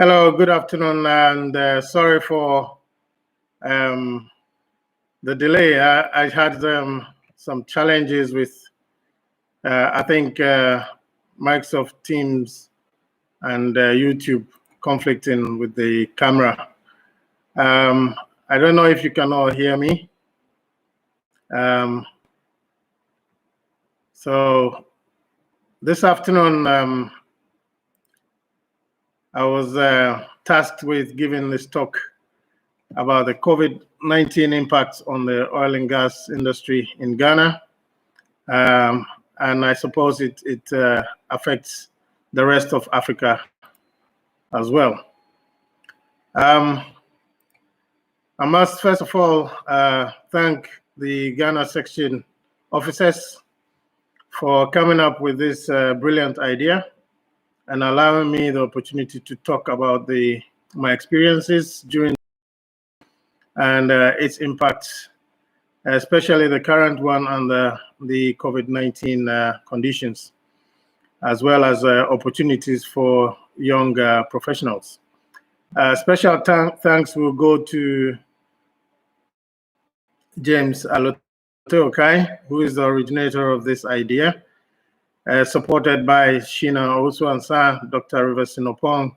Hello, good afternoon, and sorry for the delay. I had some challenges with, I think, Microsoft Teams and YouTube conflicting with the camera. I don't know if you can all hear me. So this afternoon, I was tasked with giving this talk about the COVID-19 impact on the oil and gas industry in Ghana. And I suppose it affects the rest of Africa as well. I must first of all thank the Ghana section officers for coming up with this brilliant idea and allowing me the opportunity to talk about my experiences during and its impacts, especially the current one and the COVID-19 conditions, as well as opportunities for young professionals. Special thanks will go to James Aloteokai, who is the originator of this idea, supported by Shina Osuansa, Dr. Rivers Sinopong,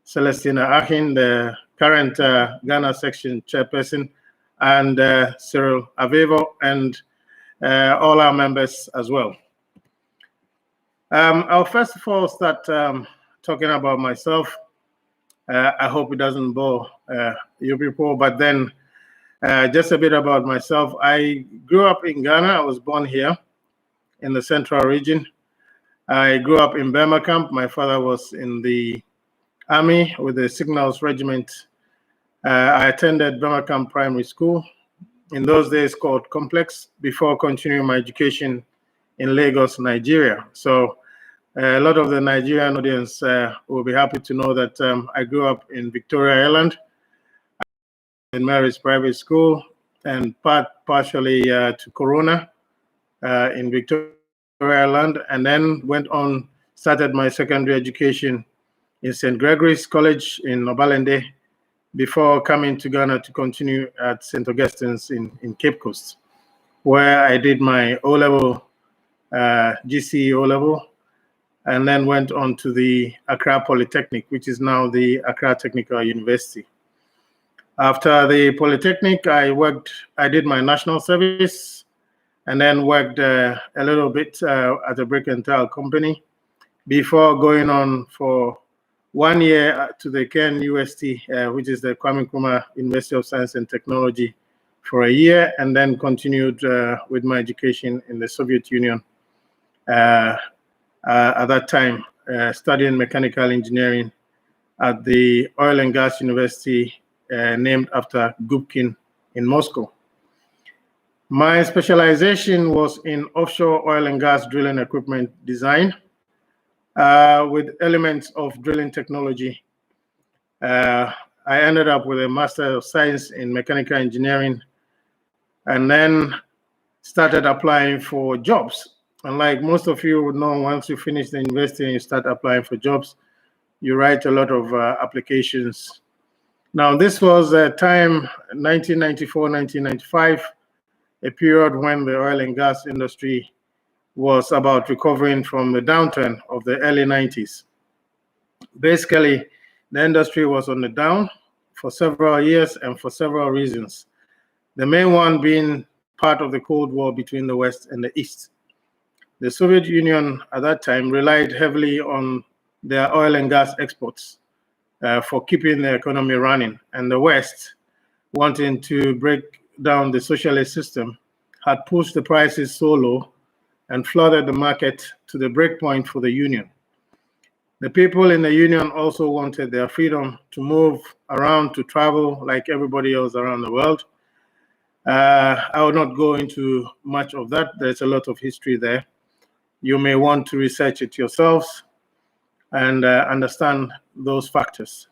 Celestina Ahin, the current Ghana section chairperson, and Cyril Avevo, and all our members as well. I'll first of all start talking about myself. I hope it doesn't bore you people, but then just a bit about myself. I grew up in Ghana. I was born here in the central region. I grew up in Burma camp. My father was in the army with the Signals Regiment. I attended Burma camp primary school, in those days called Complex, before continuing my education in Lagos, Nigeria. So a lot of the Nigerian audience will be happy to know that I grew up in Victoria Island, in Mary's private school, and partially to Corona in Victoria Island, and then went on, started my secondary education in St. Gregory's College in Obalende before coming to Ghana to continue at St. Augustine's in Cape Coast, where I did my O-level, GCE O-level, and then went on to the Accra Polytechnic, which is now the Accra Technical University. After the Polytechnic, I did my national service, and then worked a little bit at a brick and tile company before going on for 1 year to the Ken UST, which is the Kwame Nkrumah University of Science and Technology, for a year, and then continued with my education in the Soviet Union. At that time, studying mechanical engineering at the Oil and Gas University named after Gubkin in Moscow. My specialization was in offshore oil and gas drilling equipment design with elements of drilling technology. I ended up with a Master of Science in Mechanical Engineering, and then started applying for jobs. And like most of you would know, once you finish the university and you start applying for jobs, you write a lot of applications. Now, this was a time, 1994, 1995, a period when the oil and gas industry was about recovering from the downturn of the early 90s. Basically, the industry was on the down for several years and for several reasons. The main one being part of the Cold War between the West and the East. The Soviet Union at that time relied heavily on their oil and gas exports for keeping the economy running, and the West, wanting to break down the socialist system, had pushed the prices so low and flooded the market to the breakpoint for the union. The people in the union also wanted their freedom to move around, to travel like everybody else around the world. I will not go into much of that. There's a lot of history there. You may want to research it yourselves and understand those factors.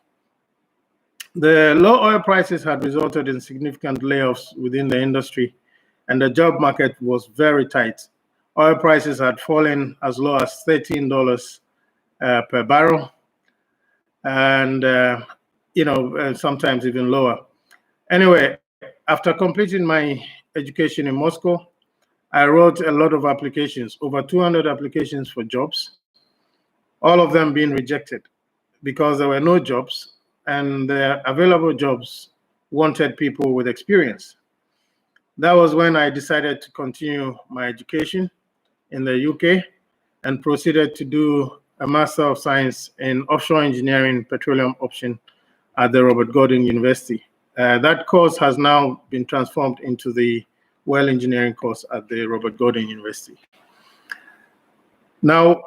The low oil prices had resulted in significant layoffs within the industry, and the job market was very tight. Oil prices had fallen as low as $13 per barrel. and sometimes even lower. Anyway, after completing my education in Moscow, I wrote a lot of applications, over 200 applications for jobs, all of them being rejected because there were no jobs, and the available jobs wanted people with experience. That was when I decided to continue my education in the UK and proceeded to do a Master of Science in Offshore Engineering Petroleum option at the Robert Gordon University. That course has now been transformed into the Well Engineering course at the Robert Gordon University. Now,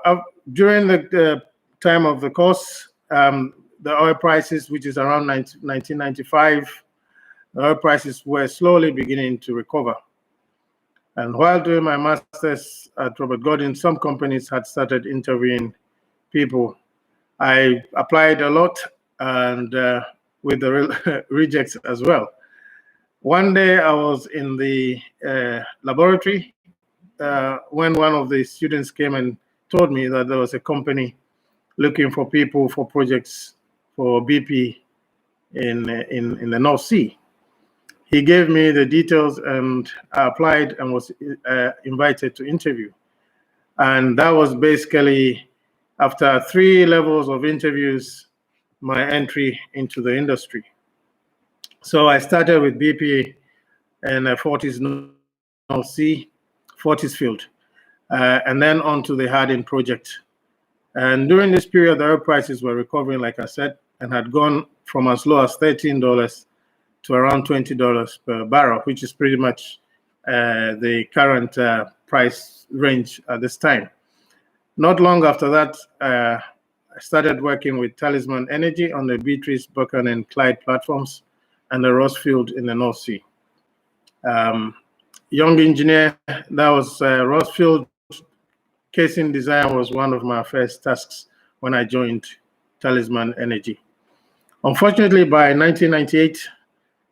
during the time of the course, the oil prices, which is around 1995, the oil prices were slowly beginning to recover. And while doing my master's at Robert Gordon, some companies had started interviewing people. I applied a lot, and with the rejects as well. One day I was in the laboratory when one of the students came and told me that there was a company looking for people for projects for BP in the North Sea. He gave me the details, and I applied and was invited to interview. And that was basically, after 3 levels of interviews, my entry into the industry. So I started with BP in Fortis North Sea, Fortis field, and then on to the Harding project. And during this period, the oil prices were recovering, like I said, and had gone from as low as $13 to around $20 per barrel, which is pretty much the current price range at this time. Not long after that, I started working with Talisman Energy on the Beatrice, Buchan, and Clyde platforms and the Ross field in the North Sea. Young engineer, that was Ross field casing design was one of my first tasks when I joined Talisman Energy. Unfortunately, by 1998,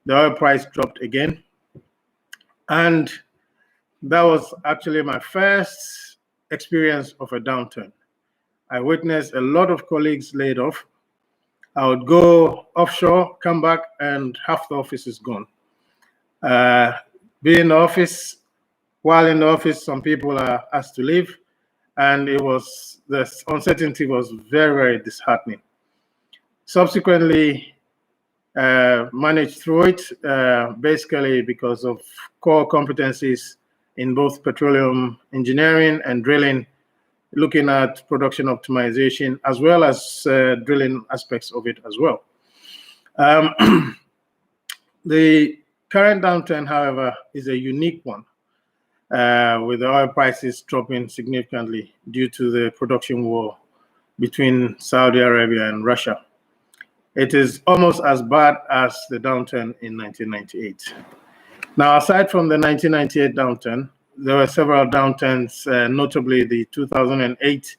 the oil price dropped again. And that was actually my first experience of a downturn. I witnessed a lot of colleagues laid off. I would go offshore, come back, and half the office is gone. Be in the office, while in the office, some people are asked to leave, and the uncertainty was very, very disheartening. Subsequently, managed through it, basically because of core competencies in both petroleum engineering and drilling, looking at production optimization, as well as drilling aspects of it as well. The current downturn, however, is a unique one, with the oil prices dropping significantly due to the production war between Saudi Arabia and Russia. It is almost as bad as the downturn in 1998. Now, aside from the 1998 downturn, there were several downturns, notably the 2008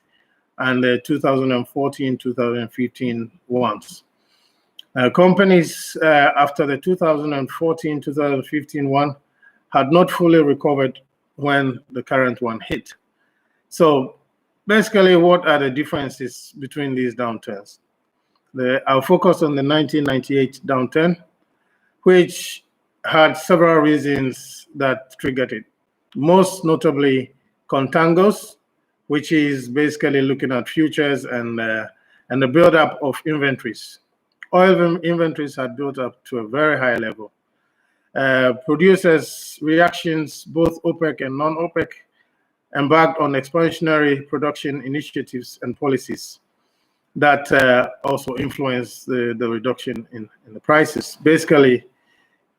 and the 2014-2015 ones. Companies after the 2014-2015 one had not fully recovered when the current one hit. So basically, what are the differences between these downturns? I'll focus on the 1998 downturn, which had several reasons that triggered it. Most notably, contangos, which is basically looking at futures and the buildup of inventories. Oil inventories had built up to a very high level. Producers' reactions, both OPEC and non-OPEC, embarked on expansionary production initiatives and policies that also influenced the reduction in the prices. Basically,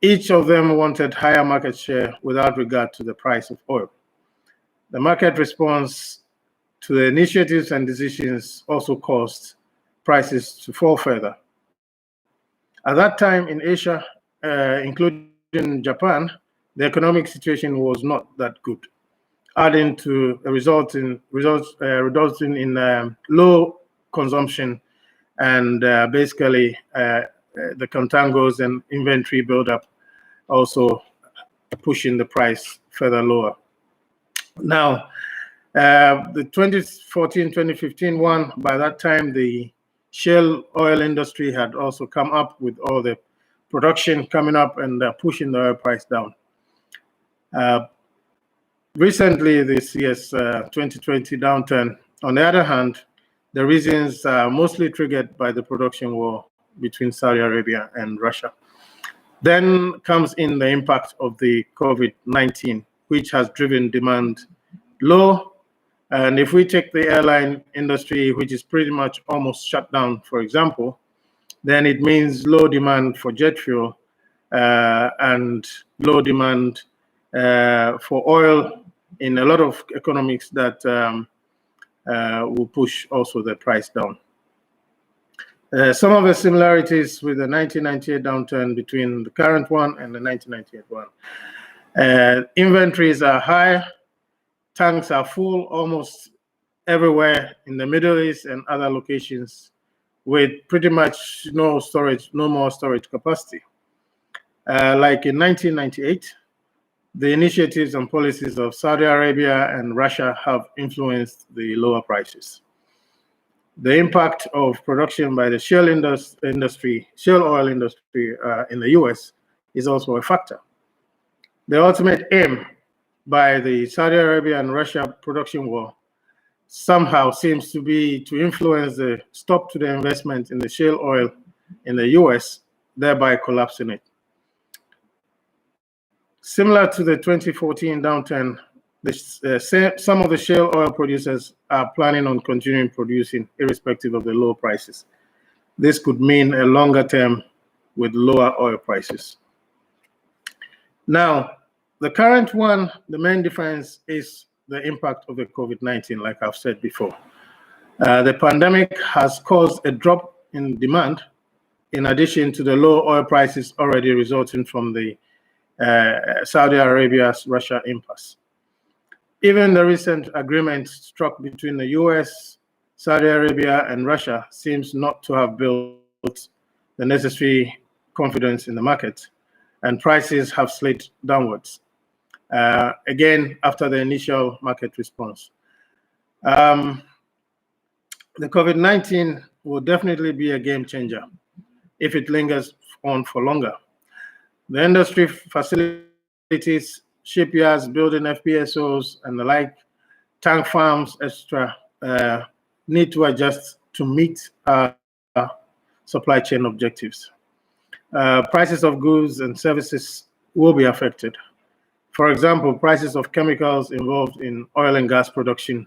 each of them wanted higher market share without regard to the price of oil. The market response to the initiatives and decisions also caused prices to fall further. At that time in Asia, including Japan, the economic situation was not that good, adding to a resulting in low consumption and basically the contangos and inventory buildup also pushing the price further lower. Now, the 2014-2015 one, by that time, the shale oil industry had also come up with all the production coming up and pushing the oil price down. Recently, this year's 2020 downturn, on the other hand, the reasons are mostly triggered by the production war between Saudi Arabia and Russia. Then comes in the impact of the COVID-19, which has driven demand low. And if we take the airline industry, which is pretty much almost shut down, for example, then it means low demand for jet fuel and low demand for oil in a lot of economics that will push also the price down. Some of the similarities with the 1998 downturn between the current one and the 1998 one. Inventories are high, tanks are full almost everywhere in the Middle East and other locations, with pretty much no more storage capacity. Like in 1998, the initiatives and policies of Saudi Arabia and Russia have influenced the lower prices. The impact of production by the shale oil industry in the US is also a factor. The ultimate aim by the Saudi Arabia and Russia production war somehow seems to be to influence the stop to the investment in the shale oil in the US, thereby collapsing it. Similar to the 2014 downturn, some of the shale oil producers are planning on continuing producing irrespective of the low prices. This could mean a longer term with lower oil prices. Now, the current one, the main difference is the impact of the COVID-19, like I've said before. The pandemic has caused a drop in demand, in addition to the low oil prices already resulting from the Saudi Arabia's Russia impasse. Even the recent agreement struck between the US, Saudi Arabia, and Russia seems not to have built the necessary confidence in the market, and prices have slid downwards, again, after the initial market response. The COVID-19 will definitely be a game changer if it lingers on for longer. The industry facilities, shipyards, building FPSOs, and the like, tank farms, etc., need to adjust to meet supply chain objectives. Prices of goods and services will be affected. For example, prices of chemicals involved in oil and gas production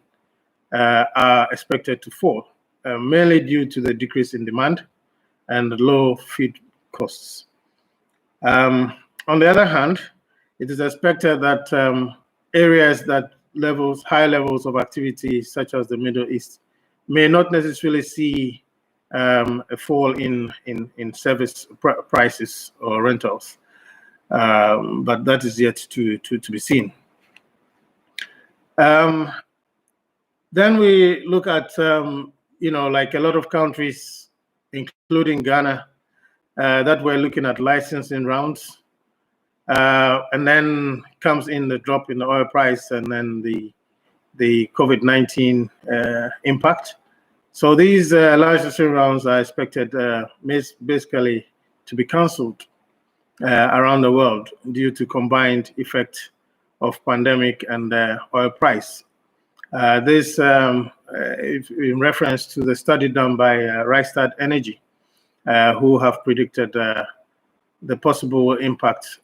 are expected to fall, mainly due to the decrease in demand and low feed costs. On the other hand, it is expected that areas that high levels of activity, such as the Middle East, may not necessarily see a fall in service prices or rentals, but that is yet to be seen. Then we look at, like a lot of countries, including Ghana, that we're looking at licensing rounds. And then comes in the drop in the oil price and then the COVID-19 impact. So these licensing rounds are expected basically to be cancelled around the world due to combined effect of pandemic and oil price. This in reference to the study done by Rystad Energy, who have predicted the possible impact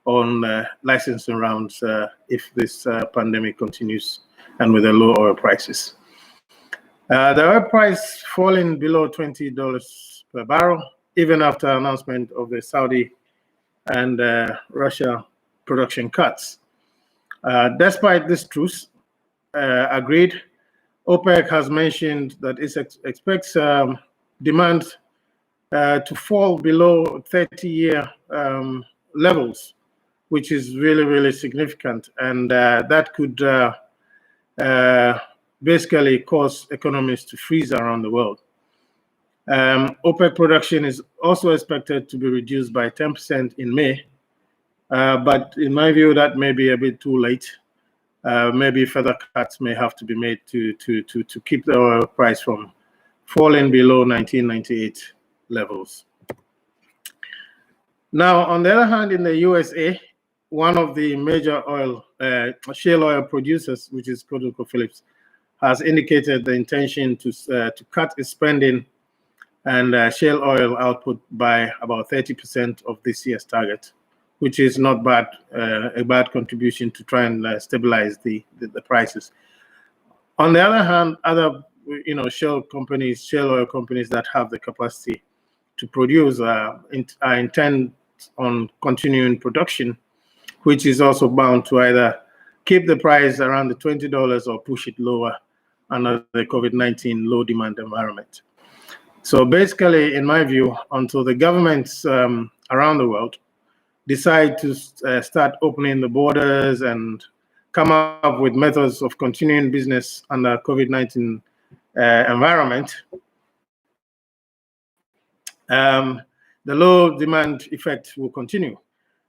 on licensing rounds if this pandemic continues and with the low oil prices. The oil price falling below $20 per barrel, even after announcement of the Saudi and Russia production cuts. Despite this truce agreed, OPEC has mentioned that it expects demand to fall below 30-year levels, which is really, really significant. And that could basically cause economies to freeze around the world. OPEC production is also expected to be reduced by 10% in May. But in my view, that may be a bit too late. Maybe further cuts may have to be made to keep the oil price from falling below 1998 levels. Now, on the other hand, in the USA, one of the major shale oil producers, which is ConocoPhillips, has indicated the intention to cut its spending and shale oil output by about 30% of this year's target, which is not bad, a bad contribution to try and stabilize the prices. On the other hand, other shale oil companies that have the capacity to produce are intent on continuing production, which is also bound to either keep the price around the $20 or push it lower under the COVID-19 low demand environment. So basically, in my view, until the governments around the world decide to start opening the borders and come up with methods of continuing business under COVID-19 environment, the low demand effect will continue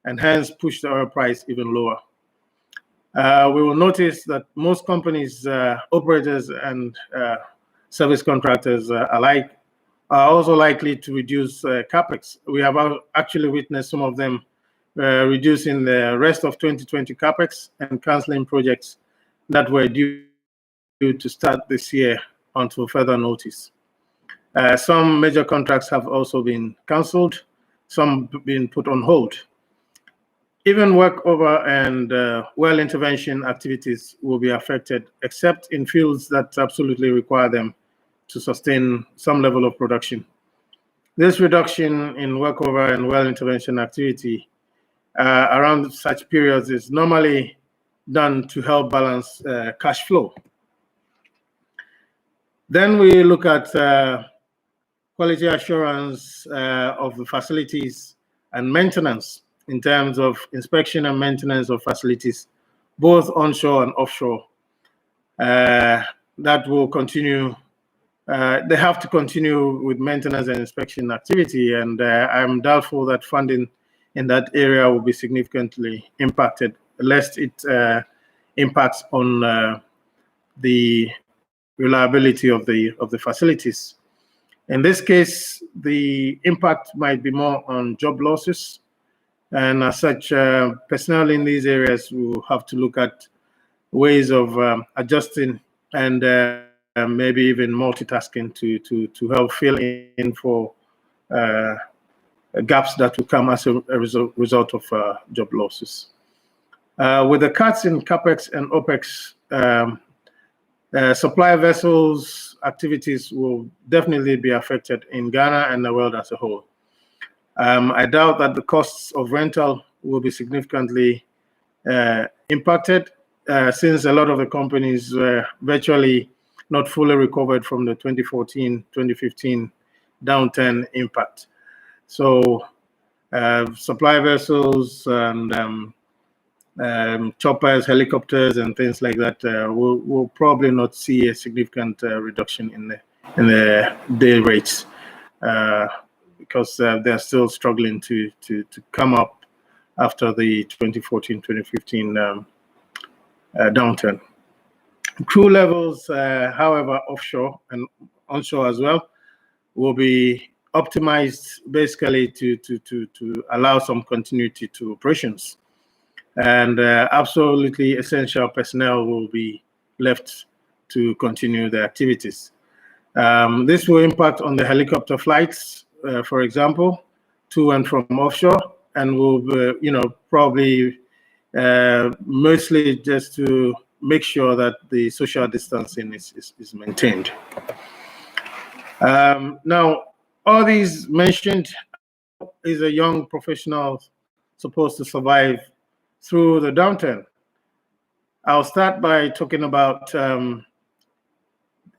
and hence push the oil price even lower. We will notice that most companies, operators and service contractors alike are also likely to reduce capex. We have actually witnessed some of them reducing the rest of 2020 capex and canceling projects that were due to start this year until further notice. Some major contracts have also been cancelled, some been put on hold. Even workover and well intervention activities will be affected, except in fields that absolutely require them to sustain some level of production. This reduction in workover and well intervention activity around such periods is normally done to help balance cash flow. Then we look at quality assurance of the facilities and maintenance in terms of inspection and maintenance of facilities, both onshore and offshore. That will continue. They have to continue with maintenance and inspection activity, and I'm doubtful that funding in that area will be significantly impacted, lest it impacts on the reliability of the facilities. In this case, the impact might be more on job losses, and as such, personnel in these areas will have to look at ways of adjusting and maybe even multitasking to help fill in for gaps that will come as a result of job losses. With the cuts in capex and opex, supply vessels activities will definitely be affected in Ghana and the world as a whole. I doubt that the costs of rental will be significantly impacted, since a lot of the companies were virtually not fully recovered from the 2014-2015 downturn impact. So supply vessels and choppers, helicopters, and things like that will probably not see a significant reduction in the day rates because they're still struggling to come up after the 2014-2015 downturn. Crew levels, however, offshore and onshore as well, will be optimized basically to allow some continuity to operations. And absolutely essential personnel will be left to continue the activities. This will impact on the helicopter flights, for example, to and from offshore, and will, probably mostly just to make sure that the social distancing is maintained. Now, all these mentioned is a young professional supposed to survive through the downturn. I'll start by talking about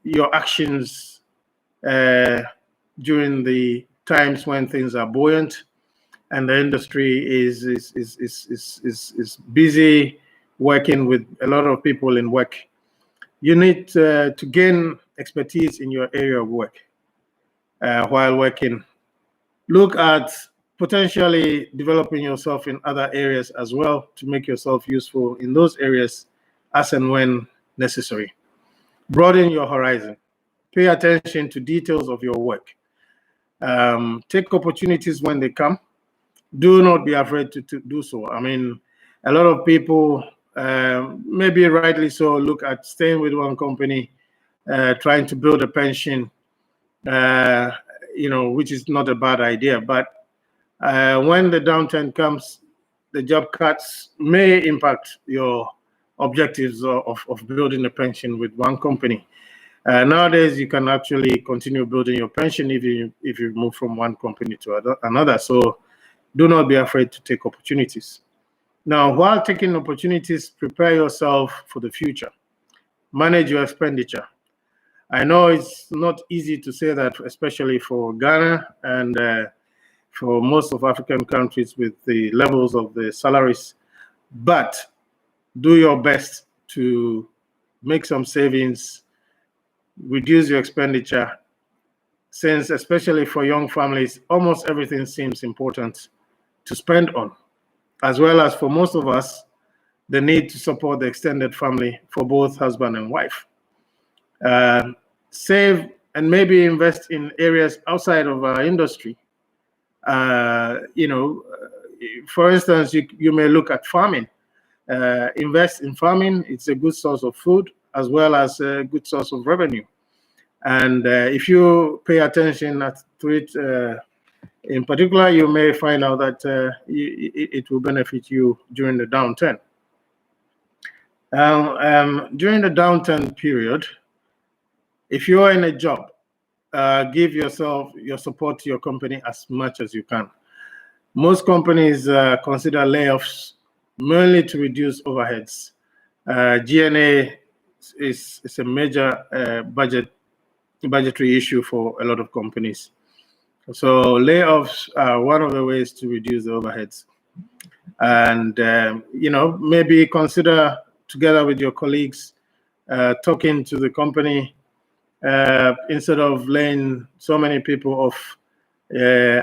your actions during the times when things are buoyant and the industry is busy working with a lot of people in work. You need to gain expertise in your area of work while working. Look at potentially developing yourself in other areas as well to make yourself useful in those areas as and when necessary. Broaden your horizon. pay attention to details of your work. Take opportunities when they come. Do not be afraid to do so. I mean, a lot of people, maybe rightly so, look at staying with one company, trying to build a pension, which is not a bad idea. But when the downturn comes, the job cuts may impact your objectives of building a pension with one company. Nowadays, you can actually continue building your pension if you move from one company to another. So do not be afraid to take opportunities. Now, while taking opportunities, prepare yourself for the future. Manage your expenditure. I know it's not easy to say that, especially for Ghana and for most of African countries with the levels of the salaries, but do your best to make some savings, reduce your expenditure, since especially for young families, almost everything seems important to spend on, as well as for most of us, the need to support the extended family for both husband and wife. Save and maybe invest in areas outside of our industry. For instance, you may look at farming. Invest in farming. It's a good source of food as well as a good source of revenue. And if you pay attention to it in particular, you may find out that it will benefit you during the downturn. During the downturn period, if you are in a job, give yourself your support to your company as much as you can. Most companies consider layoffs mainly to reduce overheads. G&A is a major budgetary issue for a lot of companies. So layoffs are one of the ways to reduce the overheads. And, maybe consider together with your colleagues, talking to the company, instead of laying so many people off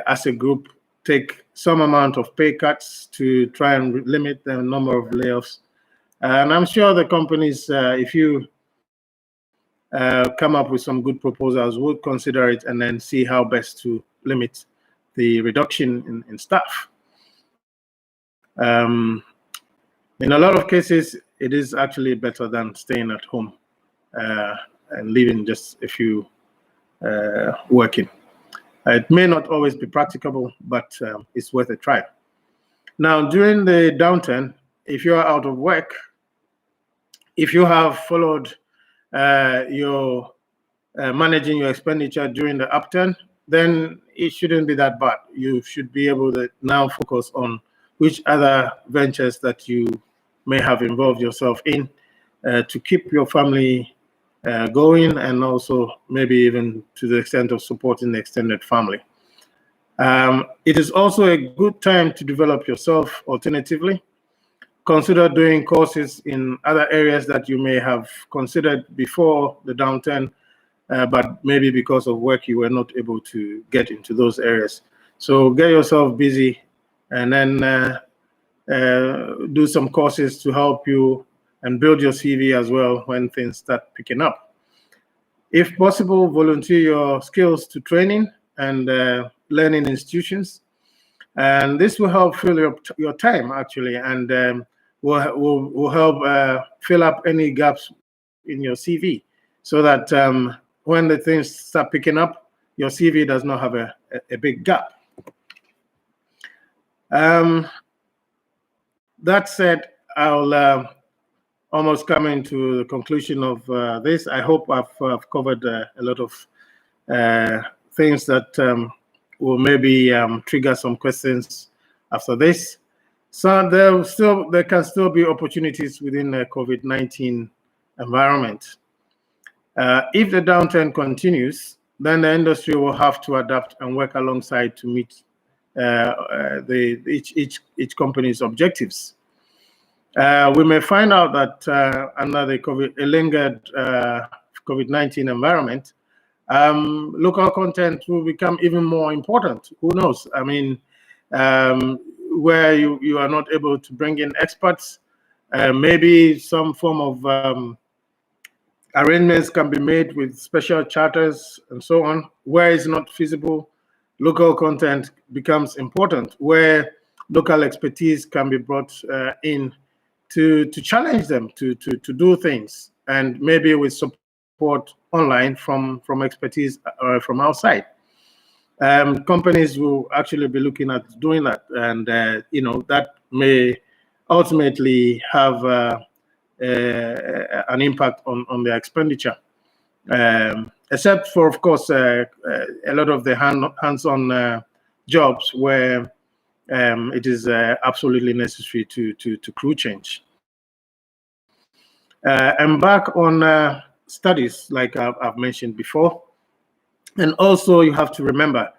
as a group, take some amount of pay cuts to try and limit the number of layoffs. And I'm sure the companies, if you come up with some good proposals, would consider it and then see how best to limit the reduction in staff. In a lot of cases, it is actually better than staying at home and leaving just a few working. It may not always be practicable, but it's worth a try. Now, during the downturn, if you are out of work, if you have followed your managing your expenditure during the upturn, then it shouldn't be that bad. You should be able to now focus on which other ventures that you may have involved yourself in to keep your family going, and also maybe even to the extent of supporting the extended family. It is also a good time to develop yourself alternatively. Consider doing courses in other areas that you may have considered before the downturn, but maybe because of work you were not able to get into those areas. So get yourself busy and then do some courses to help you and build your CV as well when things start picking up. If possible, volunteer your skills to training and learning institutions. And this will help fill your time, actually, and will help fill up any gaps in your CV, so that when the things start picking up, your CV does not have a big gap. That said, I'll almost coming to the conclusion of this. I hope I've covered a lot of things that will maybe trigger some questions after this. So there can still be opportunities within the COVID-19 environment. If the downturn continues, then the industry will have to adapt and work alongside to meet each company's objectives. We may find out that under the lingered COVID-19 environment, local content will become even more important. Who knows? I mean, where you are not able to bring in experts, maybe some form of Arrangements can be made with special charters and so on. Where it's not feasible, local content becomes important, where local expertise can be brought in to challenge them to do things, and maybe with support online from expertise from outside. Companies will actually be looking at doing that, and that may ultimately have an impact on their expenditure. Except for, of course, a lot of the hands-on jobs where it is absolutely necessary to crew change. Embark on studies, like I've mentioned before. And also, you have to remember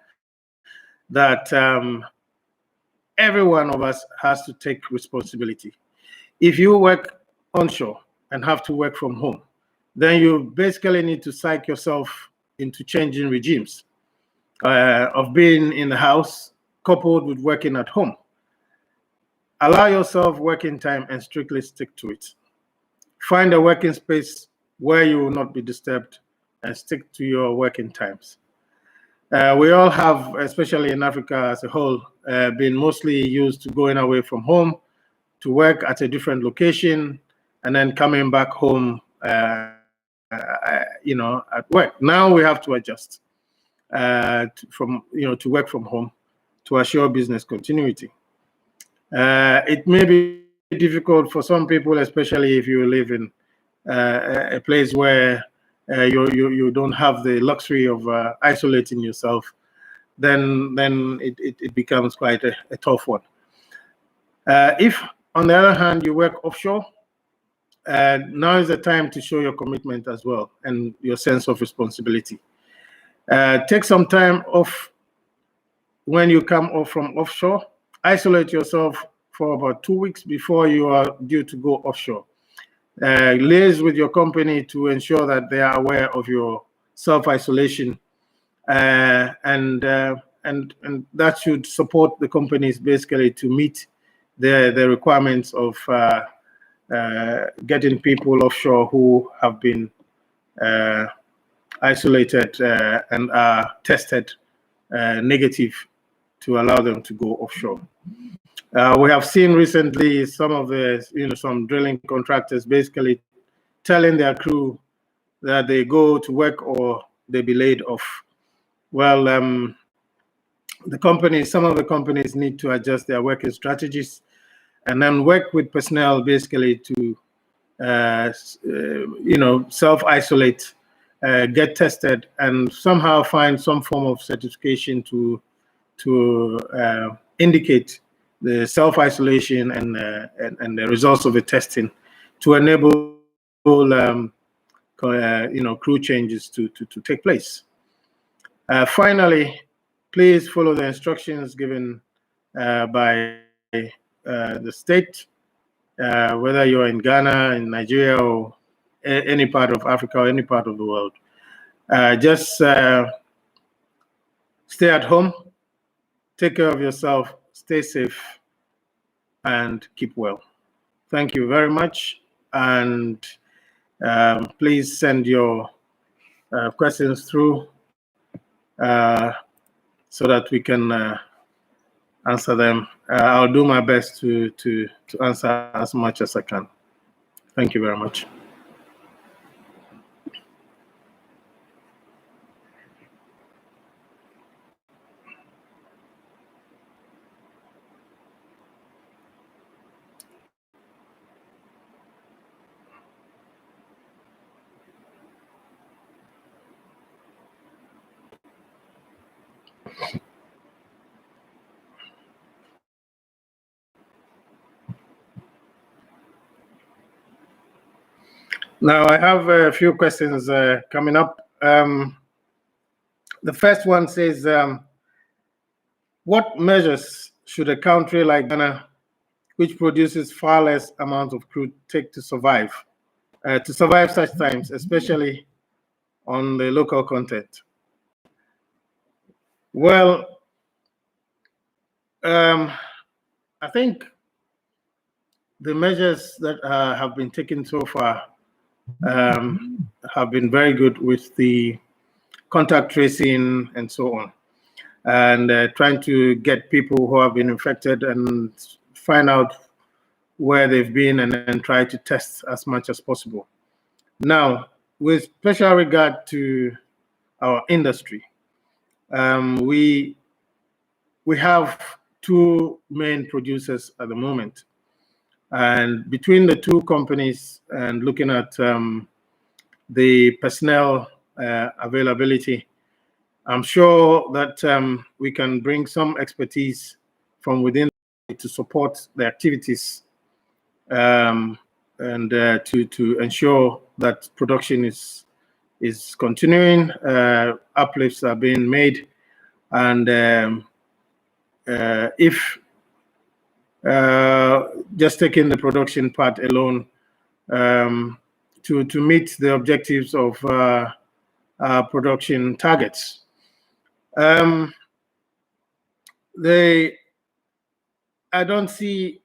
that every one of us has to take responsibility. If you work onshore and have to work from home, then you basically need to psych yourself into changing regimes of being in the house coupled with working at home. Allow yourself working time and strictly stick to it. Find a working space where you will not be disturbed and stick to your working times. We all have, especially in Africa as a whole, been mostly used to going away from home to work at a different location and then coming back home at work. Now we have to adjust to work from home to assure business continuity. It may be difficult for some people, especially if you live in a place where you don't have the luxury of isolating yourself. Then it becomes quite a tough one. If, on the other hand, you work offshore, now is the time to show your commitment as well and your sense of responsibility. Take some time off when you come off from offshore. Isolate yourself for about 2 weeks before you are due to go offshore. Liaise with your company to ensure that they are aware of your self-isolation, and that should support the companies basically to meet the requirements of getting people offshore who have been isolated and are tested negative to allow them to go offshore. We have seen recently some of some drilling contractors basically telling their crew that they go to work or they be laid off. Well, some of the companies need to adjust their working strategies and then work with personnel basically to self-isolate, get tested, and somehow find some form of certification to indicate the self-isolation and the results of the testing to enable crew changes to take place. Finally, please follow the instructions given by the state, whether you're in Ghana, in Nigeria, or any part of Africa or any part of the world. Just stay at home, take care of yourself, stay safe, and keep well. Thank you very much. And please send your questions through so that we can answer them. I'll do my best to answer as much as I can. Thank you very much. Now, I have a few questions coming up. The first one says, what measures should a country like Ghana, which produces far less amount of crude, take to survive such times, especially on the local content? Well, I think the measures that have been taken so far have been very good with the contact tracing and so on, and trying to get people who have been infected and find out where they've been and then try to test as much as possible. Now, with special regard to our industry, we have two main producers at the moment. And between the two companies and looking at the personnel availability, I'm sure that we can bring some expertise from within to support the activities and to ensure that production is continuing, uplifts are being made, and if just taking the production part alone, to meet the objectives of our production targets. I don't see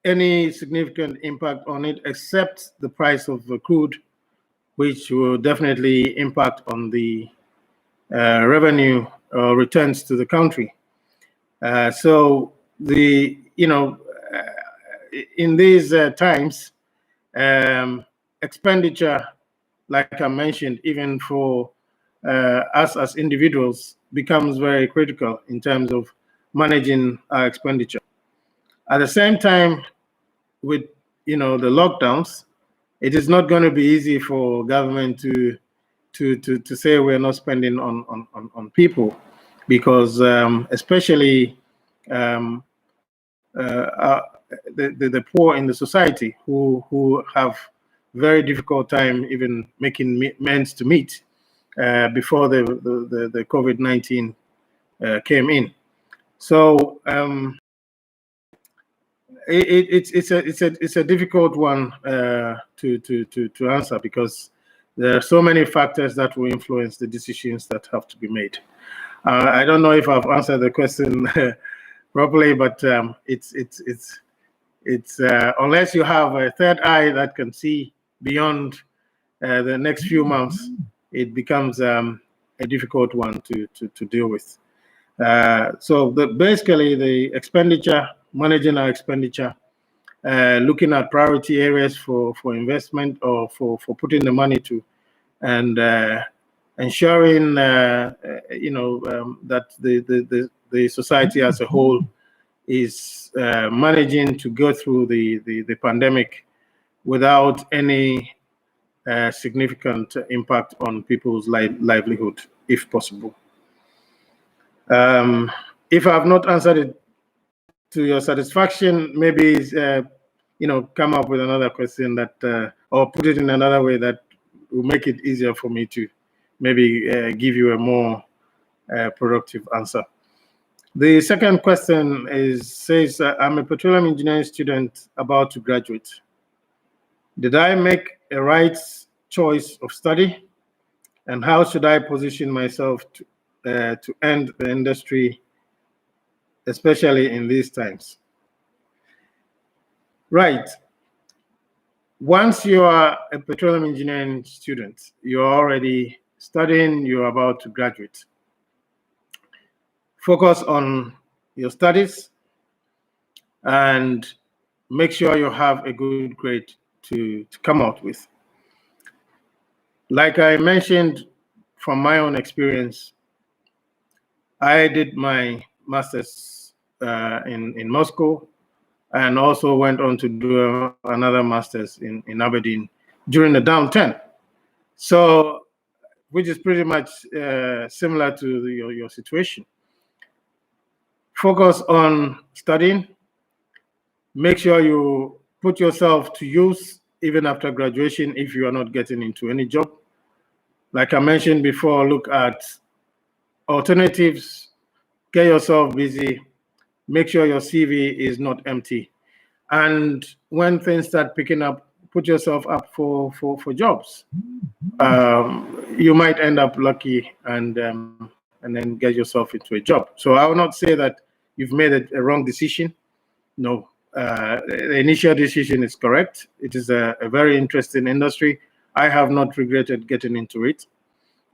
any significant impact on it except the price of the crude, which will definitely impact on the revenue returns to the country. So in these times, expenditure, like I mentioned, even for us as individuals, becomes very critical in terms of managing our expenditure. At the same time, with the lockdowns, it is not going to be easy for government to say we're not spending on people, because especially the poor in the society who have very difficult time even making ends to meet before the COVID-19 came in. So it's a difficult one to answer, because there are so many factors that will influence the decisions that have to be made. I don't know if I've answered the question properly, but it's unless you have a third eye that can see beyond the next few months, it becomes a difficult one to deal with. So basically the expenditure, managing our expenditure, looking at priority areas for investment or for putting the money to, and ensuring that the society as a whole is managing to go through the pandemic without any significant impact on people's livelihood, if possible. If I have not answered it to your satisfaction, maybe come up with another question that, or put it in another way that will make it easier for me to maybe give you a more productive answer. The second question says, I'm a petroleum engineering student about to graduate. Did I make a right choice of study? And how should I position myself to end the industry, especially in these times? Right. Once you are a petroleum engineering student, you're already studying, you're about to graduate. Focus on your studies and make sure you have a good grade to come out with. Like I mentioned, from my own experience, I did my master's in Moscow, and also went on to do another master's in Aberdeen during the downturn. So, which is pretty much similar to your situation. Focus on studying. Make sure you put yourself to use even after graduation if you are not getting into any job. Like I mentioned before, look at alternatives, get yourself busy, make sure your CV is not empty. And when things start picking up, put yourself up for jobs. You might end up lucky and then get yourself into a job. So I will not say that you've made a wrong decision. No, the initial decision is correct. It is a very interesting industry, I have not regretted getting into it,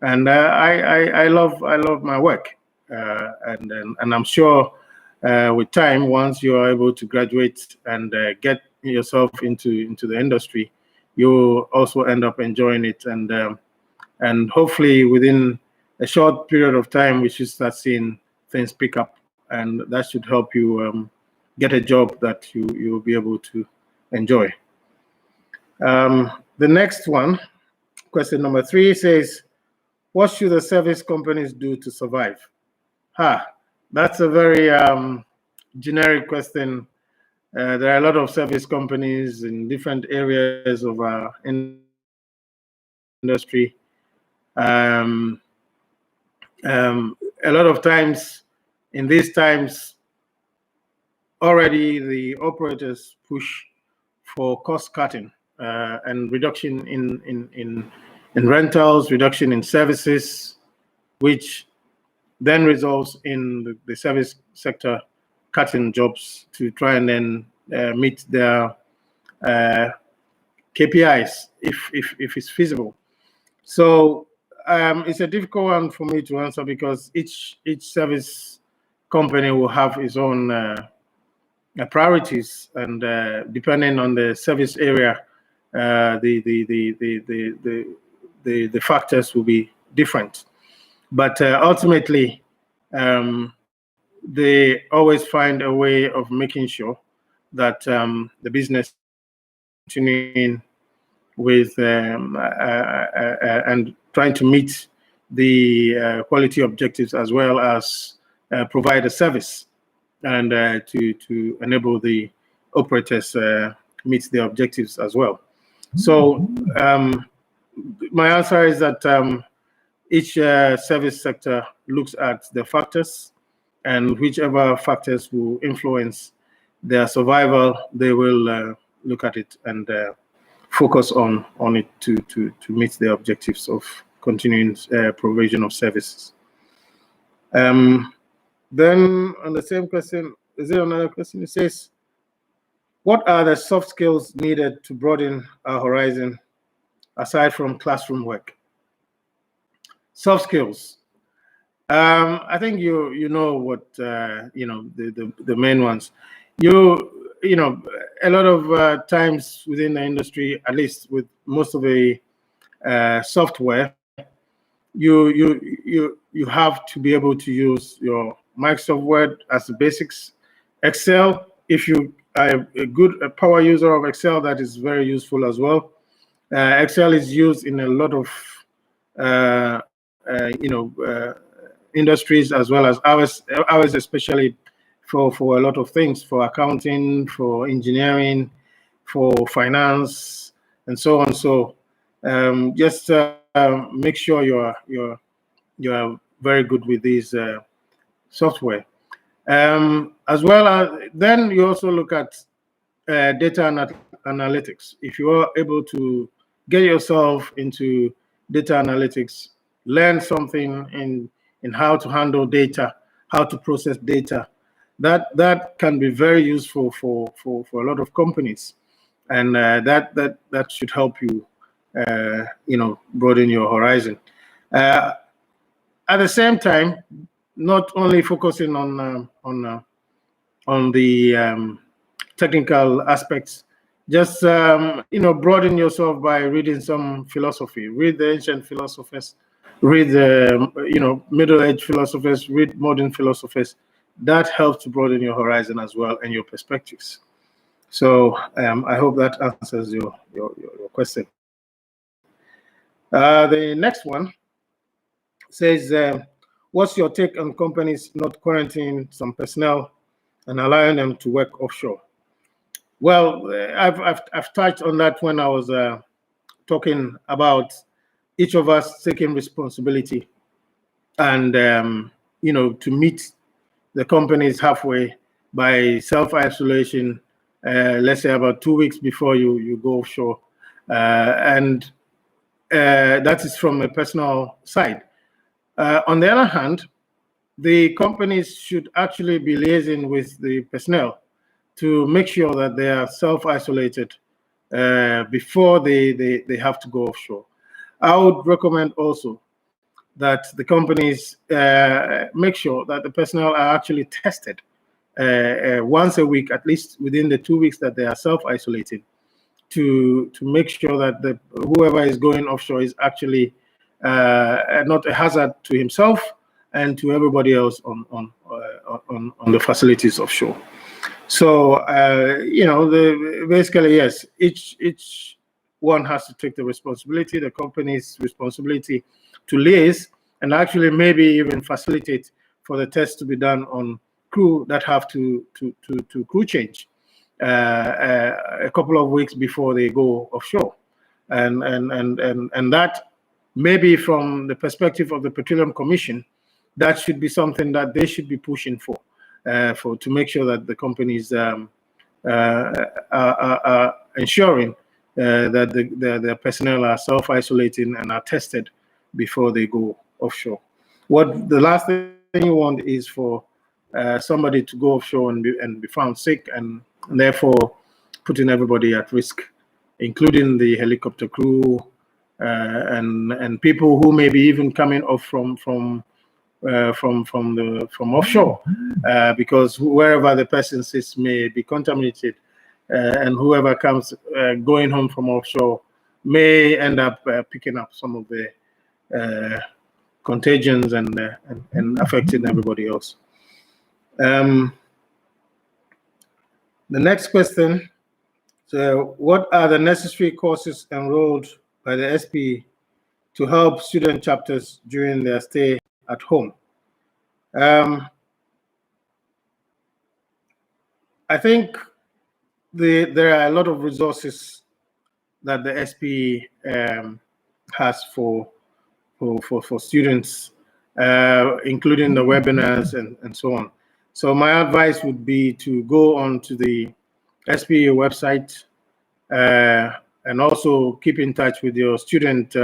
and I love my work, and I'm sure with time, once you are able to graduate and get yourself into the industry, you also end up enjoying it, and hopefully within a short period of time, we should start seeing things pick up, and that should help you get a job that you'll be able to enjoy. The next one, question number 3, says, what should the service companies do to survive? That's a very generic question. There are a lot of service companies in different areas of our industry. A lot of times, in these times, already the operators push for cost cutting and reduction in rentals, reduction in services, which then results in the service sector cutting jobs to try and then meet their KPIs if it's feasible. So it's a difficult one for me to answer because each service company will have its own priorities, and depending on the service area, the factors will be different. But ultimately, they always find a way of making sure that the business continuing with and trying to meet the quality objectives, as well as provide a service and to enable the operators meet their objectives as well. So my answer is that each service sector looks at the factors, and whichever factors will influence their survival, they will look at it and focus on it to meet the objectives of continuing provision of services. Then on the same question, is there another question? It says, what are the soft skills needed to broaden our horizon aside from classroom work? Soft skills. I think you know what the main ones. You know, a lot of times within the industry, at least with most of the software, you have to be able to use your Microsoft Word as the basics. Excel, if you are a good power user of Excel, that is very useful as well. Excel is used in a lot of industries, as well as ours especially for a lot of things, for accounting, for engineering, for finance, and so on. So just make sure you are very good with these software. As well as then you also look at data analytics. If you are able to get yourself into data analytics, learn something in how to handle data, how to process data, that can be very useful for a lot of companies, and that should help you broaden your horizon. At the same time, not only focusing on the technical aspects, just broaden yourself by reading some philosophy. Read the ancient philosophers, read the middle age philosophers, read modern philosophers. That helps to broaden your horizon as well and your perspectives. So I hope that answers your question. The next one says, what's your take on companies not quarantining some personnel and allowing them to work offshore? Well, I've touched on that when I was talking about each of us taking responsibility and to meet the companies halfway by self-isolation, let's say about 2 weeks before you go offshore, and that is from a personal side. On the other hand, the companies should actually be liaising with the personnel to make sure that they are self-isolated before they have to go offshore. I would recommend also that the companies make sure that the personnel are actually tested once a week, at least within the 2 weeks that they are self-isolating, to make sure that whoever is going offshore is actually not a hazard to himself and to everybody else on the facilities offshore. So basically, yes, each one has to take the responsibility, the company's responsibility, to liaise and actually maybe even facilitate for the tests to be done on crew that have to crew change a couple of weeks before they go offshore, and that maybe from the perspective of the Petroleum Commission, that should be something that they should be pushing for to make sure that the companies are ensuring that the personnel are self-isolating and are tested before they go offshore. What the last thing you want is for somebody to go offshore and be found sick, and therefore putting everybody at risk, including the helicopter crew and people who may be even coming off from offshore, because wherever the person sits may be contaminated, and whoever comes going home from offshore may end up picking up some of the contagions and affecting everybody else. The next question: so, what are the necessary courses enrolled by the SP to help student chapters during their stay at home? I think there are a lot of resources that the SP has for students, including the webinars and so on. So my advice would be to go on to the SP website and also keep in touch with your student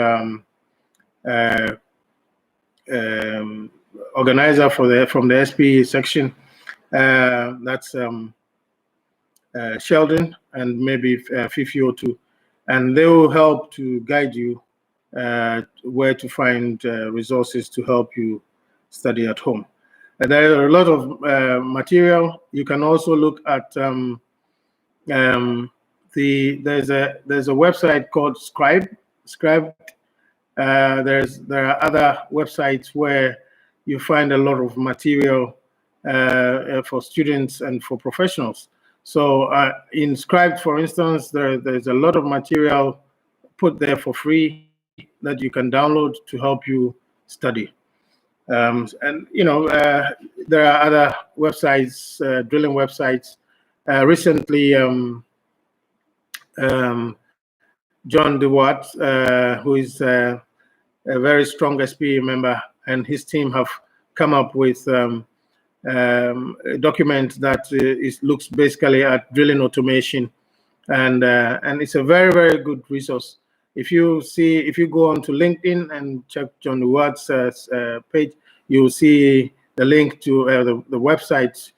organizer from the SP section. That's Sheldon and maybe Fifi02, and they will help to guide you where to find resources to help you study at home. There are a lot of material. You can also look at there's a website called Scribe. There are other websites where you find a lot of material for students and for professionals. So in Scribe, for instance, there's a lot of material put there for free that you can download to help you study. And there are other websites, drilling websites. Recently, John DeWatt, who is a very strong SP member, and his team have come up with a document that looks basically at drilling automation, and it's a very, very good resource. If you go onto LinkedIn and check John DeWatt's page, you'll see the link to the website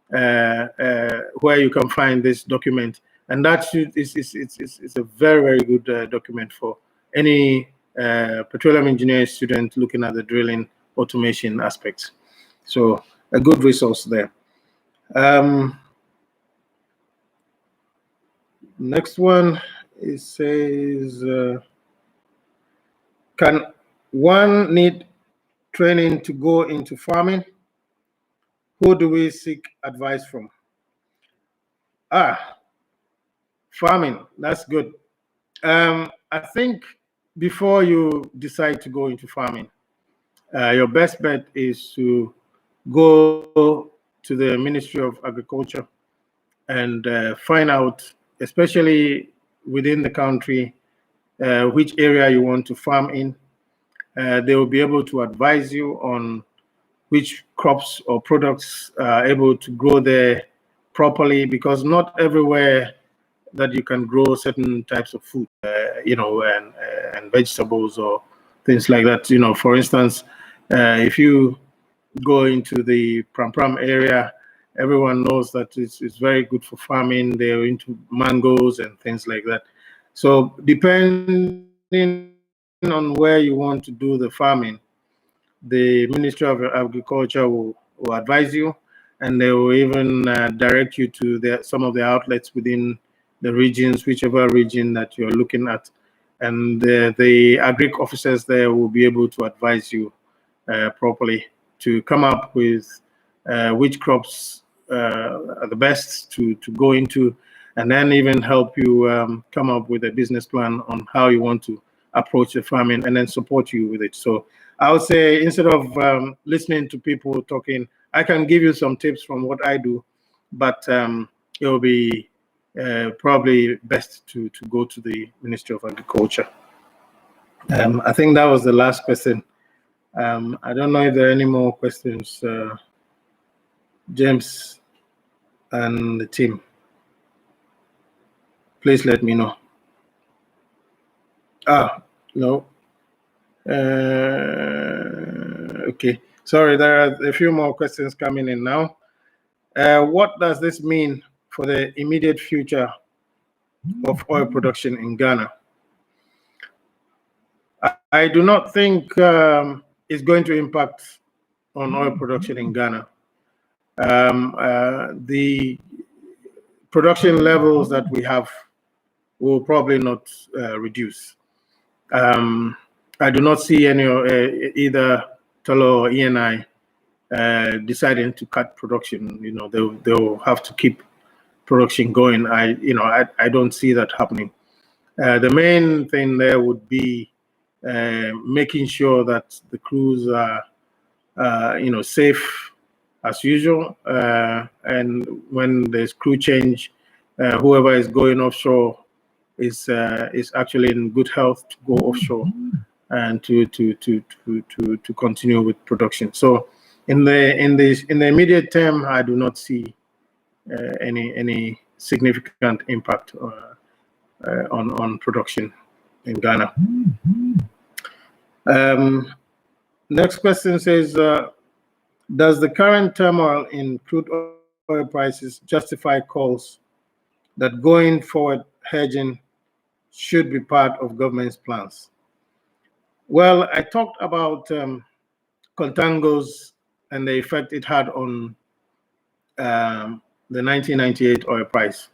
where you can find this document. And that it's a very, very good document for any petroleum engineering student looking at the drilling automation aspects. So a good resource there. Next one, it says, can one need training to go into farming? Who do we seek advice from? Farming, that's good. I think before you decide to go into farming, your best bet is to go to the Ministry of Agriculture and find out, especially within the country, which area you want to farm in. They will be able to advise you on which crops or products are able to grow there properly, because not everywhere that you can grow certain types of food, and vegetables or things like that. For instance, if you go into the Pram area, everyone knows that it's very good for farming. They're into mangoes and things like that. So depending on where you want to do the farming, the Ministry of Agriculture will advise you, and they will even direct you to some of the outlets within the regions, whichever region that you're looking at. And the agric officers there will be able to advise you properly to come up with which crops are the best to go into, and then even help you come up with a business plan on how you want to approach the farming, and then support you with it. So I would say, instead of listening to people talking, I can give you some tips from what I do, but it will be probably best to go to the Ministry of Agriculture. I think that was the last question. I don't know if there are any more questions, James and the team. Please let me know. No. Okay. Sorry, there are a few more questions coming in now. What does this mean for the immediate future of oil production in Ghana? I do not think it's going to impact on oil production in Ghana. The production levels that we have will probably not reduce. I do not see any either Tullow or ENI deciding to cut production. You know, they'll have to keep production going. I don't see that happening. The main thing there would be making sure that the crews are safe as usual, and when there's crew change, whoever is going offshore is actually in good health to go offshore and to continue with production. So in the immediate term, I do not see any significant impact on production in Ghana. Next question says, does the current turmoil in crude oil prices justify calls that going forward hedging should be part of government's plans? Well, I talked about contangos and the effect it had on the 1998 oil price.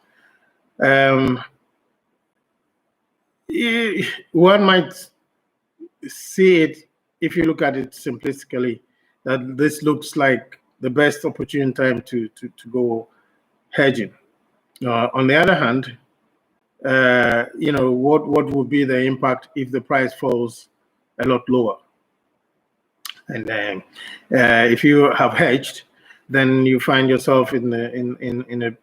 One might see it, if you look at it simplistically, that this looks like the best opportune time to go hedging. On the other hand, what would be the impact if the price falls a lot lower? And then if you have hedged, then you find yourself in a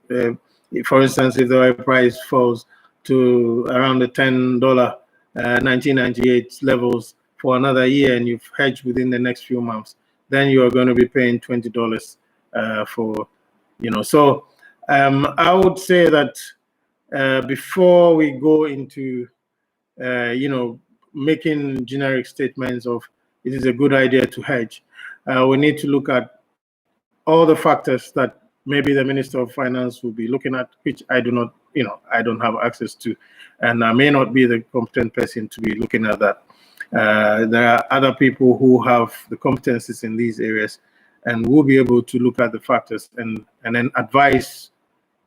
for instance, if the oil price falls to around the $10 1998 levels for another year, and you've hedged within the next few months, then you are going to be paying $20 for, So I would say that before we go into, making generic statements of it is a good idea to hedge, we need to look at all the factors that maybe the Minister of Finance will be looking at, which I do not, I don't have access to, and I may not be the competent person to be looking at that. There are other people who have the competencies in these areas and will be able to look at the factors and then advise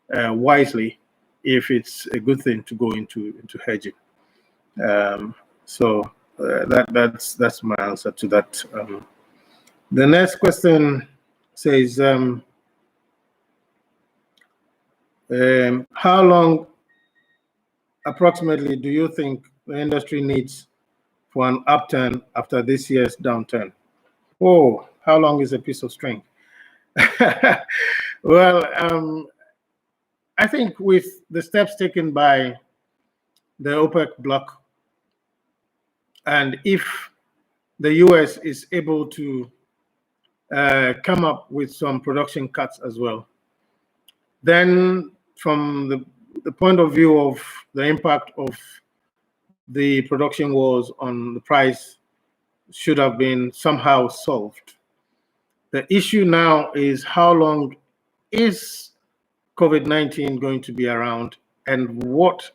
wisely if it's a good thing to go into hedging. So that's my answer to that. The next question says, how long approximately do you think the industry needs for an upturn after this year's downturn? Oh, how long is a piece of string? Well, I think with the steps taken by the OPEC bloc, and if the US is able to come up with some production cuts as well, then from the point of view of the impact of the production wars on the price should have been somehow solved. The issue now is, how long is COVID-19 going to be around, and what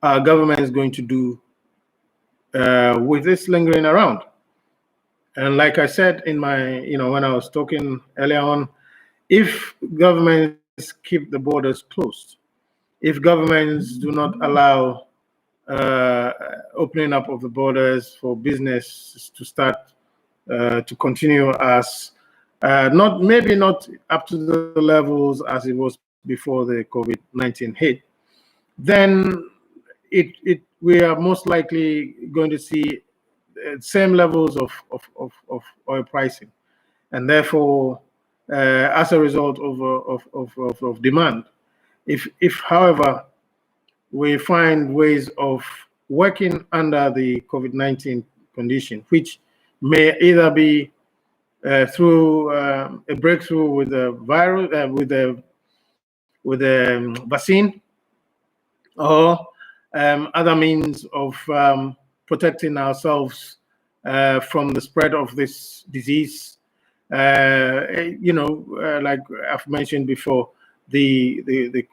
our government is going to do with this lingering around. And like I said in my, when I was talking earlier on, if governments keep the borders closed, if governments do not allow opening up of the borders for business to start to continue as maybe not up to the levels as it was before the COVID-19 hit, then we are most likely going to see same levels of oil pricing, and therefore, as a result of demand. If, however, we find ways of working under the COVID-19 condition, which may either be through a breakthrough with the virus, with the vaccine, or other means of protecting ourselves from the spread of this disease. Like I've mentioned before, the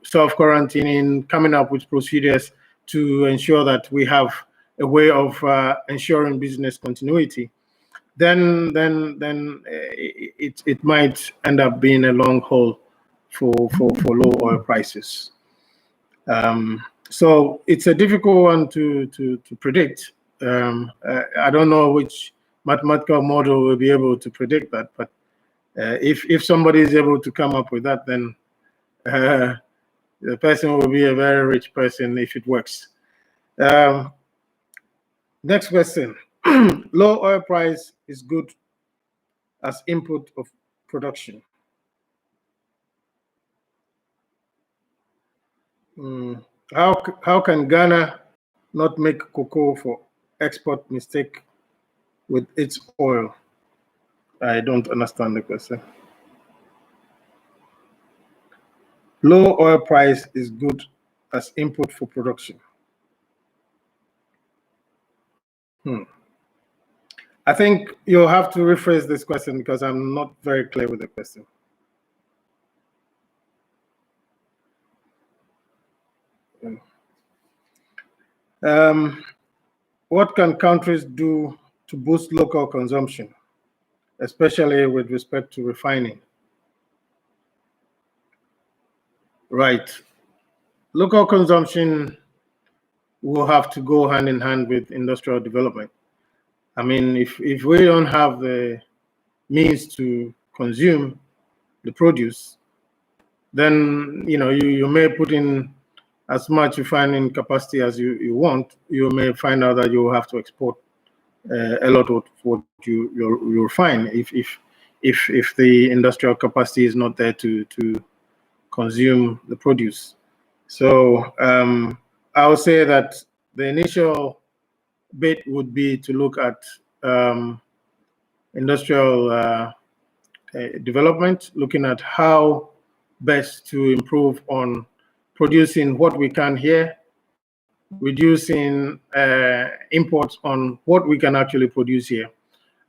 self-quarantining, coming up with procedures to ensure that we have a way of ensuring business continuity, then it might end up being a long haul for low oil prices. So it's a difficult one to predict. I don't know which mathematical model will be able to predict that, but if somebody is able to come up with that, then the person will be a very rich person if it works. Next question. Low oil price is good as input of production. How can Ghana not make cocoa for export mistake with its oil? I don't understand the question. Low oil price is good as input for production. I think you'll have to rephrase this question because I'm not very clear with the question. What can countries do to boost local consumption, especially with respect to refining? Right. Local consumption will have to go hand in hand with industrial development. I mean, if we don't have the means to consume the produce, then you may put in as much refining capacity as you want. You may find out that you will have to export a lot of what you refine if the industrial capacity is not there to consume the produce. So I would say that the initial bit would be to look at industrial development, looking at how best to improve on producing what we can here, reducing imports on what we can actually produce here,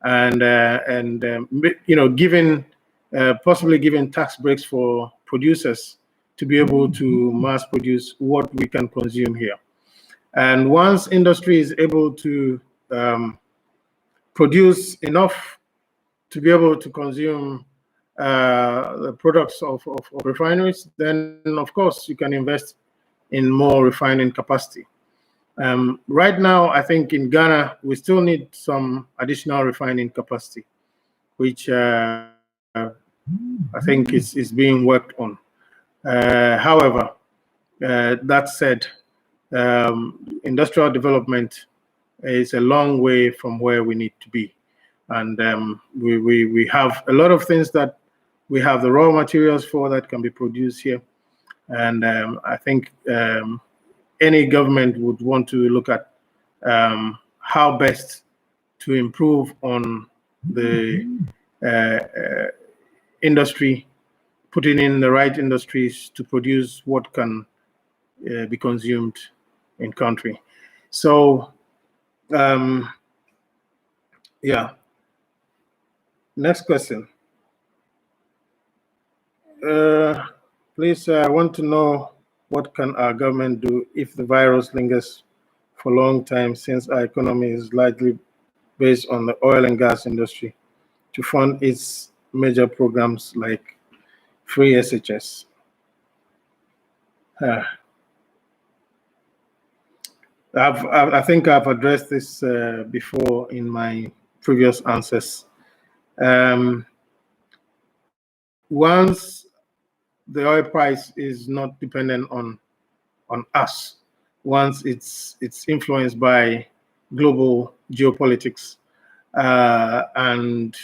and possibly giving tax breaks for producers to be able to mass produce what we can consume here. And once industry is able to produce enough to be able to consume the products of refineries, then of course you can invest in more refining capacity. Right now, I think in Ghana, we still need some additional refining capacity, which I think is being worked on. However, that said, industrial development is a long way from where we need to be. And we have a lot of things that we have the raw materials for that can be produced here. And I think any government would want to look at how best to improve on the industry, putting in the right industries to produce what can be consumed in country. So, yeah. Next question. Please, I want to know What can our government do if the virus lingers for a long time, since our economy is largely based on the oil and gas industry to fund its major programs like free SHS? I think I've addressed this before in my previous answers. Once the oil price is not dependent on us, once it's influenced by global geopolitics, and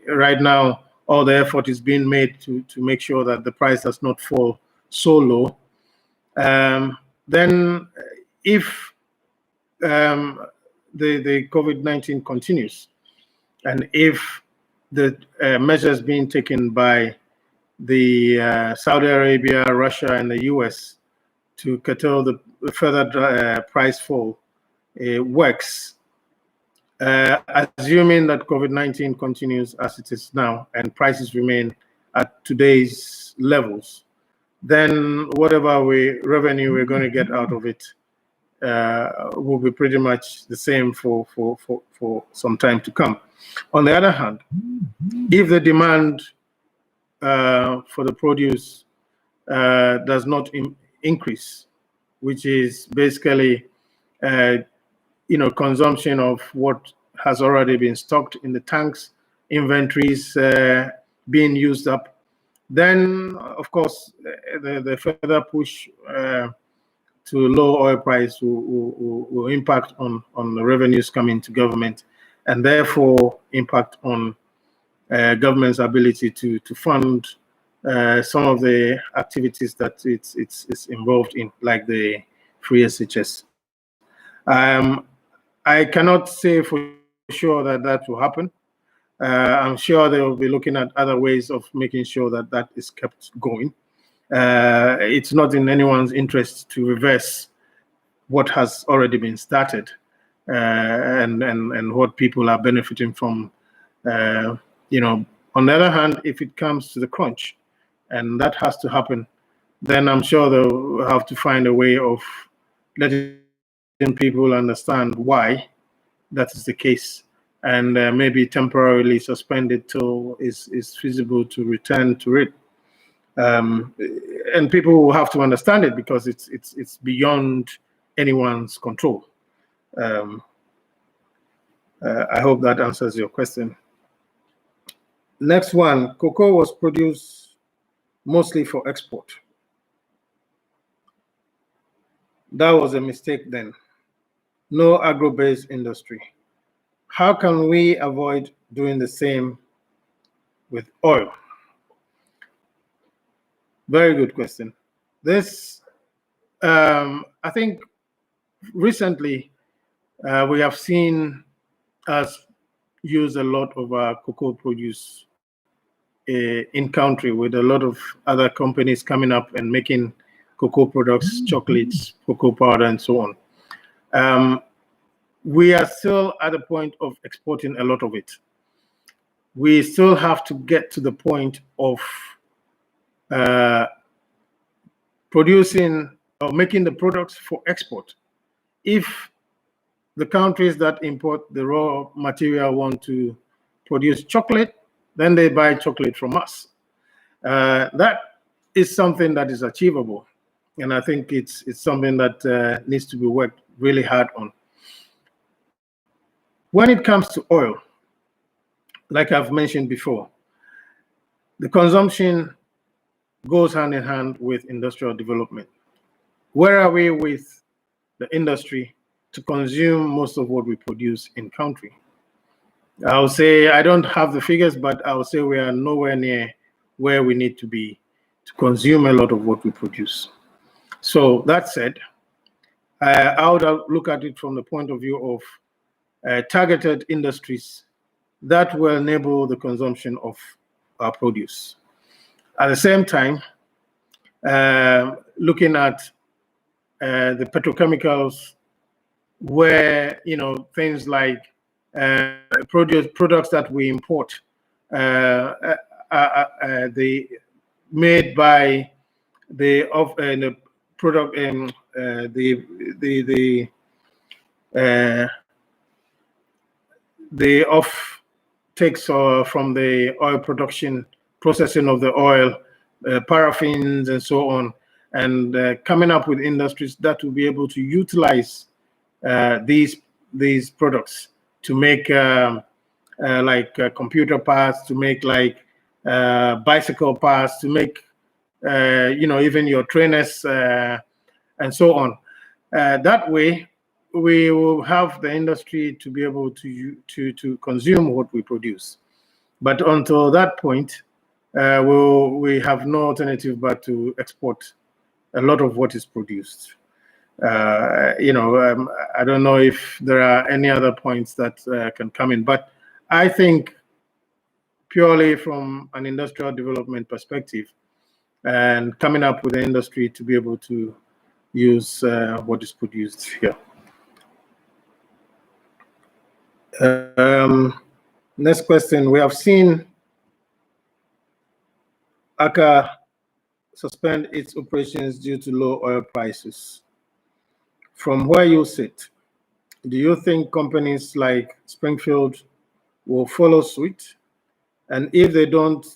right now all the effort is being made to make sure that the price does not fall so low. Then if the COVID-19 continues, and if the measures being taken by the Saudi Arabia, Russia, and the US to curtail the further price fall works, assuming that COVID-19 continues as it is now and prices remain at today's levels, then whatever revenue we're going to get out of it will be pretty much the same for some time to come. On the other hand, if the demand for the produce does not increase, which is basically consumption of what has already been stocked in the tanks, inventories being used up, then of course the further push to low oil price will impact on the revenues coming to government, and therefore impact on government's ability to fund some of the activities that it's involved in, like the free SHS. I cannot say for sure that will happen. I'm sure they will be looking at other ways of making sure that is kept going. It's not in anyone's interest to reverse what has already been started, and what people are benefiting from. On the other hand, if it comes to the crunch, and that has to happen, then I'm sure they'll have to find a way of letting people understand why that is the case, and maybe temporarily suspend it till it's feasible to return to it. And people will have to understand it, because it's beyond anyone's control. I hope that answers your question. Next one, cocoa was produced mostly for export. That was a mistake then. No agro-based industry. How can we avoid doing the same with oil? Very good question. This, I think recently we have seen us use a lot of our cocoa produce in country, with a lot of other companies coming up and making cocoa products, chocolates, cocoa powder, and so on. We are still at the point of exporting a lot of it. We still have to get to the point of producing or making the products for export. If the countries that import the raw material want to produce chocolate, then they buy chocolate from us. That is something that is achievable, and I think it's something that needs to be worked really hard on. When it comes to oil, like I've mentioned before, the consumption goes hand in hand with industrial development. Where are we with the industry to consume most of what we produce in country? I would say, I don't have the figures, but I would say we are nowhere near where we need to be to consume a lot of what we produce. So that said, I would look at it from the point of view of targeted industries that will enable the consumption of our produce. At the same time, looking at the petrochemicals, where things like products that we import, the made by the product the off takes from the oil production, processing of the oil, paraffins and so on, and coming up with industries that will be able to utilize these products to make computer parts, to make bicycle parts, to make even your trainers and so on. That way, we will have the industry to be able to consume what we produce. But until that point, we have no alternative but to export a lot of what is produced. I don't know if there are any other points that can come in, but I think purely from an industrial development perspective and coming up with the industry to be able to use what is produced here. Next question. We have seen ACA suspend its operations due to low oil prices. From where you sit, do you think companies like Springfield will follow suit? And if they don't,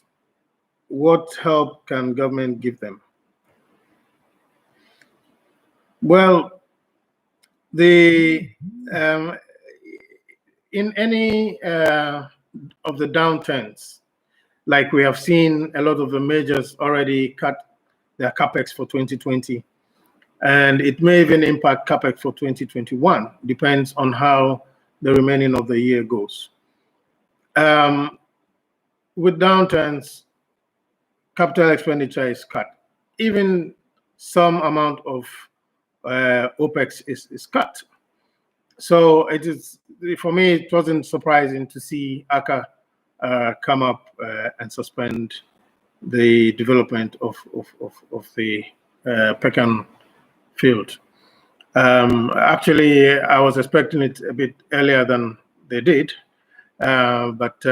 what help can government give them? Well, in any of the downturns, like we have seen a lot of the majors already cut their capex for 2020, and it may even impact capex for 2021, depends on how the remaining of the year goes. With downturns, capital expenditure is cut. Even some amount of OPEX is cut. So it is, for me, it wasn't surprising to see ACA come up and suspend the development of the Pecan field. Actually, I was expecting it a bit earlier than they did, but